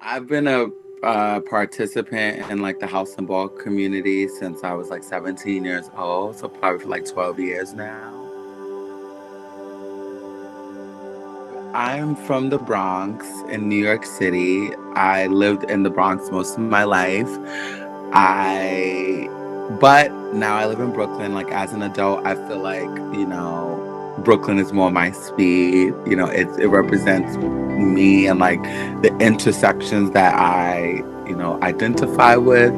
I've been a participant in like the house and ball community since I was like 17 years old, so probably for like 12 years now. I'm from the Bronx in New York City. I lived in the Bronx most of my life. I, but now I live in Brooklyn. Like as an adult, I feel like, Brooklyn is more my speed. It represents me and like the intersections that I, identify with.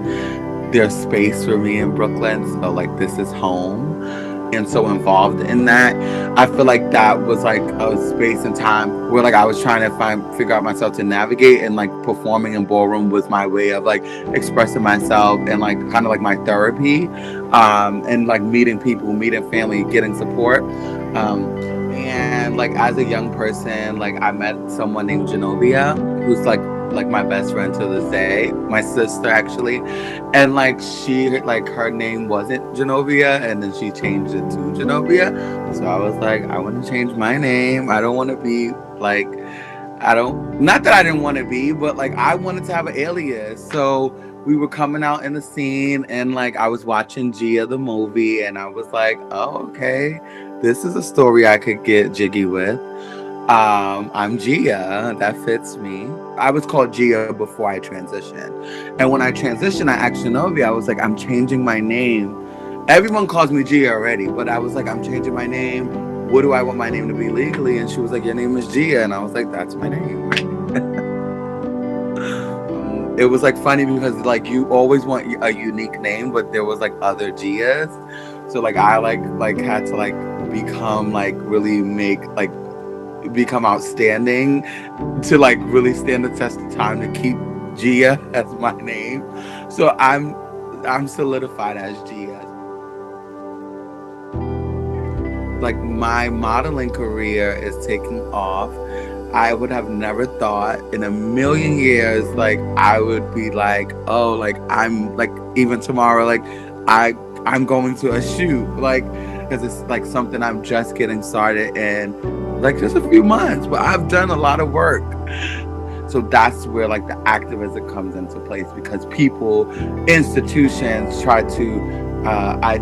There's space for me in Brooklyn. So like this is home. And so involved in that. I feel like that was like a space and time where like I was trying to figure out myself to navigate, and like performing in ballroom was my way of like expressing myself and like kind of like my therapy, and like meeting people, meeting family, getting support. And like as a young person, like I met someone named Genovia, who's like my best friend to this day, my sister actually. And like her name wasn't Genovia, and then she changed it to Genovia. So I was like, I want to change my name. I don't want to be like, I don't, not that I didn't want to be, but like I wanted to have an alias. So we were coming out in the scene, and like I was watching Gia the movie, and I was like, oh, okay, this is a story I could get jiggy with. I'm Gia. That fits me. I was called Gia before I transitioned. And when I transitioned, I asked Genovia, I was like, I'm changing my name. Everyone calls me Gia already, but I was like, I'm changing my name. What do I want my name to be legally? And she was like, your name is Gia. And I was like, that's my name. It was like funny because like you always want a unique name, but there was like other Gias. So like I like had to like become like really become outstanding to like really stand the test of time to keep Gia as my name. So I'm solidified as Gia. Like my modeling career is taking off. I would have never thought in a million years like I would be like, oh, like I'm like even tomorrow like I'm going to a shoot, like because it's like something I'm just getting started in like just a few months, but I've done a lot of work. So that's where like the activism comes into place, because people, institutions try to I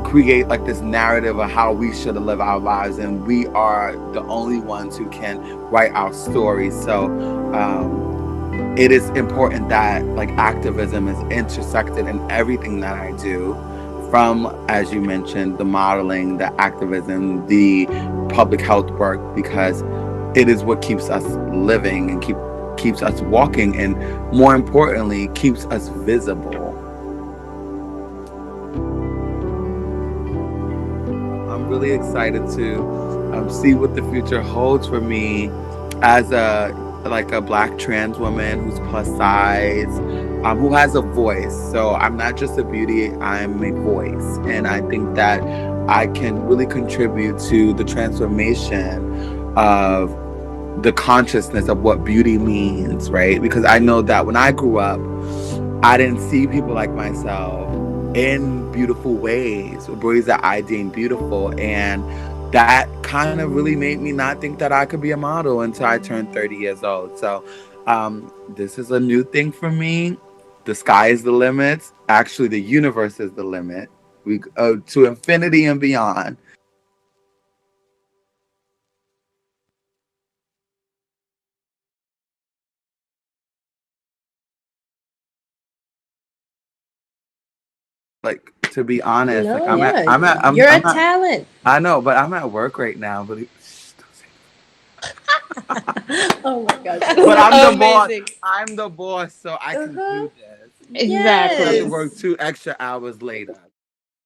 create like this narrative of how we should live our lives, and we are the only ones who can write our stories. So it is important that like activism is intersected in everything that I do, from, as you mentioned, the modeling, the activism, the public health work, because it is what keeps us living and keeps us walking, and more importantly, keeps us visible. I'm really excited to see what the future holds for me as a Black trans woman who's plus size, who has a voice. So I'm not just a beauty, I'm a voice. And I think that I can really contribute to the transformation of the consciousness of what beauty means, right? Because I know that when I grew up, I didn't see people like myself in beautiful ways that I deem beautiful. And that kind of really made me not think that I could be a model until I turned 30 years old. So this is a new thing for me. The sky is the limit. Actually, the universe is the limit. We go to infinity and beyond. Like, to be honest, like No, yeah, you're a I'm at talent. I know, but I'm at work right now. But Oh my gosh, but I'm the boss. amazing. I'm the boss, so I can Uh-huh. do this. I don't have to Exactly. work Yes. 2 extra hours later.